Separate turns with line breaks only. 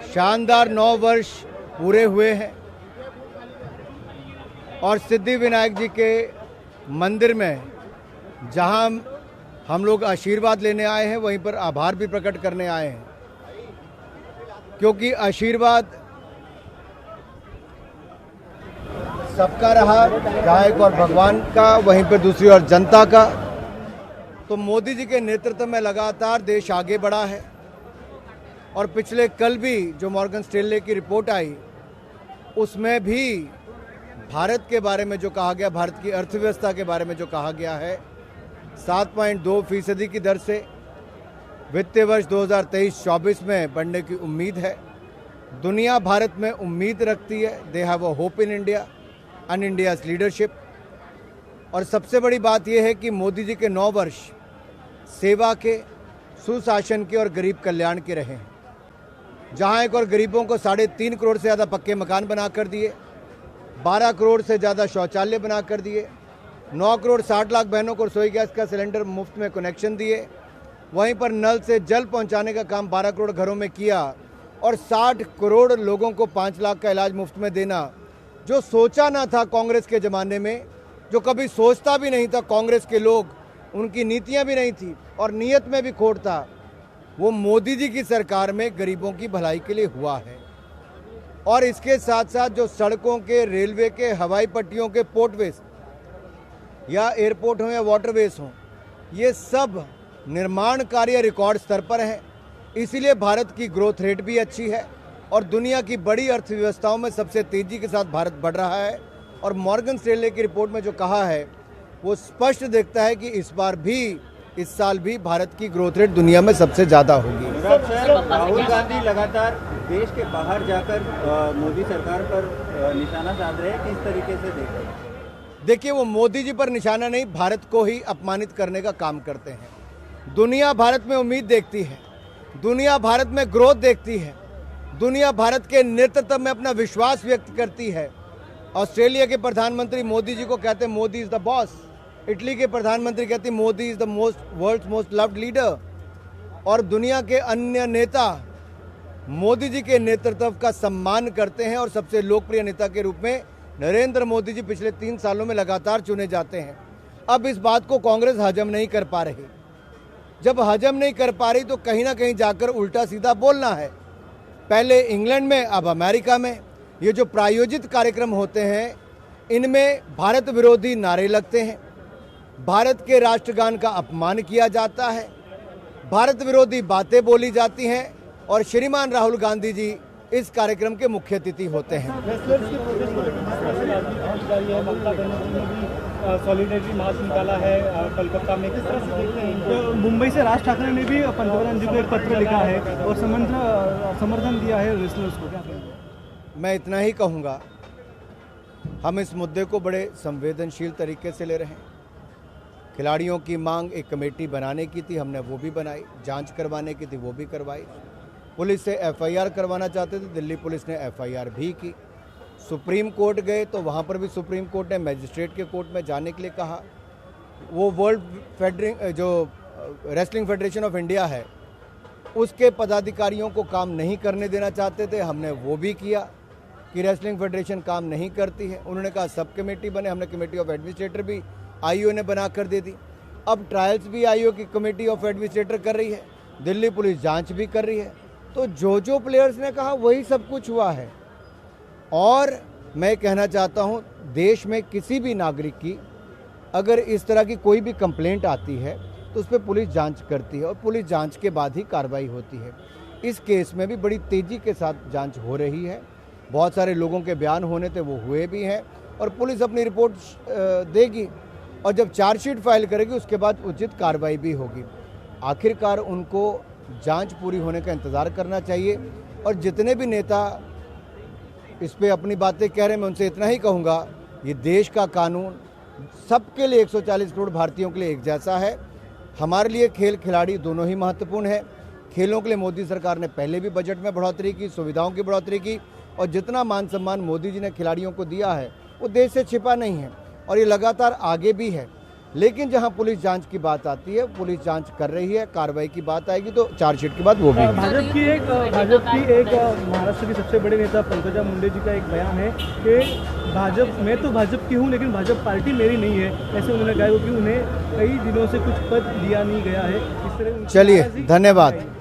शानदार 9 वर्ष पूरे हुए हैं और सिद्धि विनायक जी के मंदिर में जहां हम लोग आशीर्वाद लेने आए हैं, वहीं पर आभार भी प्रकट करने आए हैं, क्योंकि आशीर्वाद सबका रहा, जहाँ एक और भगवान का, वहीं पर दूसरी ओर जनता का। तो मोदी जी के नेतृत्व में लगातार देश आगे बढ़ा है और पिछले कल भी जो मॉर्गन स्टैनली की रिपोर्ट आई, उसमें भी भारत के बारे में जो कहा गया, भारत की अर्थव्यवस्था के बारे में जो कहा गया है, 7.2% की दर से वित्तीय वर्ष 2023-24 में बढ़ने की उम्मीद है। दुनिया भारत में उम्मीद रखती है, they have a hope in India and India's leadership. और सबसे बड़ी बात यह है कि मोदी जी के 9 वर्ष सेवा के, सुशासन के और गरीब कल्याण के रहे हैं, जहां एक और गरीबों को 3.5 करोड़ से ज़्यादा पक्के मकान बना कर दिए, 12 करोड़ से ज़्यादा शौचालय बना कर दिए, 9 करोड़ 60 लाख बहनों को रसोई गैस का सिलेंडर मुफ्त में कनेक्शन दिए, वहीं पर नल से जल पहुंचाने का काम 12 करोड़ घरों में किया और 60 करोड़ लोगों को 5 लाख का इलाज मुफ्त में देना। जो सोचा ना था कांग्रेस के ज़माने में, जो कभी सोचता भी नहीं था कांग्रेस के लोग, उनकी नीतियां भी नहीं थी और नीयत में भी खोट था, वो मोदी जी की सरकार में गरीबों की भलाई के लिए हुआ है। और इसके साथ साथ जो सड़कों के, रेलवे के, हवाई पट्टियों के, पोर्टवेज या एयरपोर्ट हो या वाटरवेज हो, ये सब निर्माण कार्य रिकॉर्ड स्तर पर है। इसीलिए भारत की ग्रोथ रेट भी अच्छी है और दुनिया की बड़ी अर्थव्यवस्थाओं में सबसे तेजी के साथ भारत बढ़ रहा है। और मॉर्गन स्टैनली की रिपोर्ट में जो कहा है, वो स्पष्ट दिखता है कि इस बार भी, इस साल भी भारत की ग्रोथ रेट दुनिया में सबसे ज़्यादा होगी।
राहुल गांधी लगातार देश के बाहर जाकर मोदी सरकार पर निशाना साध रहे हैं, किस तरीके से देख रहे हैं?
देखिए, वो मोदी जी पर निशाना नहीं, भारत को ही अपमानित करने का काम करते हैं। दुनिया भारत में उम्मीद देखती है, दुनिया भारत में ग्रोथ देखती है, दुनिया भारत के नेतृत्व में अपना विश्वास व्यक्त करती है। ऑस्ट्रेलिया के प्रधानमंत्री मोदी जी को कहते हैं Modi is the boss. Italy के प्रधानमंत्री कहते हैं Modi is the world's most loved leader. और दुनिया के अन्य नेता मोदी जी के नेतृत्व का सम्मान करते हैं और सबसे लोकप्रिय नेता के रूप में नरेंद्र मोदी जी पिछले 3 सालों में लगातार चुने जाते हैं। अब इस बात को कांग्रेस हजम नहीं कर पा रही। जब हजम नहीं कर पा रही तो कहीं ना कहीं जाकर उल्टा सीधा बोलना है। पहले इंग्लैंड में, अब अमेरिका में ये जो प्रायोजित कार्यक्रम होते हैं, इनमें भारत विरोधी नारे लगते हैं, भारत के राष्ट्रगान का अपमान किया जाता है, भारत विरोधी बातें बोली जाती हैं और श्रीमान राहुल गांधी जी इस कार्यक्रम के मुख्य अतिथि होते हैं।
सॉलिडेरिटी मार्च निकाला है कोलकाता में, किस तरह से देखते हैं? मुंबई से राज ठाकरे ने भी पंतप्रधान जी को एक पत्र लिखा है और समर्थन दिया है रेसलर्स को। क्या
मैं इतना ही कहूँगा, हम इस मुद्दे को बड़े संवेदनशील तरीके से ले रहे हैं। खिलाड़ियों की मांग एक कमेटी बनाने की थी, हमने वो भी बनाई, जांच करवाने की थी वो भी करवाई, पुलिस से एफआईआर करवाना चाहते थे, दिल्ली पुलिस ने एफआईआर भी की, सुप्रीम कोर्ट गए तो वहाँ पर भी सुप्रीम कोर्ट ने मजिस्ट्रेट के कोर्ट में जाने के लिए कहा। वो जो रेसलिंग फेडरेशन ऑफ इंडिया है, उसके पदाधिकारियों को काम नहीं करने देना चाहते थे, हमने वो भी किया कि रेसलिंग फेडरेशन काम नहीं करती है। उन्होंने कहा सब कमेटी बने, हमने कमेटी ऑफ एडमिनिस्ट्रेटर भी आईओ ने बना कर दे दी। अब ट्रायल्स भी आईओ की कमेटी ऑफ एडमिनिस्ट्रेटर कर रही है, दिल्ली पुलिस जांच भी कर रही है। तो जो प्लेयर्स ने कहा वही सब कुछ हुआ है। और मैं कहना चाहता हूं, देश में किसी भी नागरिक की अगर इस तरह की कोई भी कंप्लेंट आती है तो उस पर पुलिस जांच करती है और पुलिस जांच के बाद ही कार्रवाई होती है। इस केस में भी बड़ी तेज़ी के साथ जांच हो रही है। बहुत सारे लोगों के बयान होने थे, वो हुए भी हैं और पुलिस अपनी रिपोर्ट देगी और जब चार्जशीट फाइल करेगी उसके बाद उचित कार्रवाई भी होगी। आखिरकार उनको जांच पूरी होने का इंतज़ार करना चाहिए। और जितने भी नेता इस पे अपनी बातें कह रहे हैं, मैं उनसे इतना ही कहूँगा, ये देश का कानून सबके लिए, 140 करोड़ भारतीयों के लिए एक जैसा है। हमारे लिए खेल खिलाड़ी दोनों ही महत्वपूर्ण है। खेलों के लिए मोदी सरकार ने पहले भी बजट में बढ़ोतरी की, सुविधाओं की बढ़ोतरी की और जितना मान सम्मान मोदी जी ने खिलाड़ियों को दिया है वो देश से छिपा नहीं है और ये लगातार आगे भी है। लेकिन जहां पुलिस जांच की बात आती है, पुलिस जांच कर रही है, कार्रवाई की बात आएगी तो चार्जशीट के बाद वो भी
भाजपा की एक महाराष्ट्र की सबसे बड़े नेता पंकजा मुंडे जी का एक बयान है कि मैं तो भाजपा की हूँ लेकिन भाजपा पार्टी मेरी नहीं है, ऐसे उन्होंने कहा, क्योंकि उन्हें कई दिनों से कुछ पद दिया नहीं गया है। इस तरह
चलिए, धन्यवाद।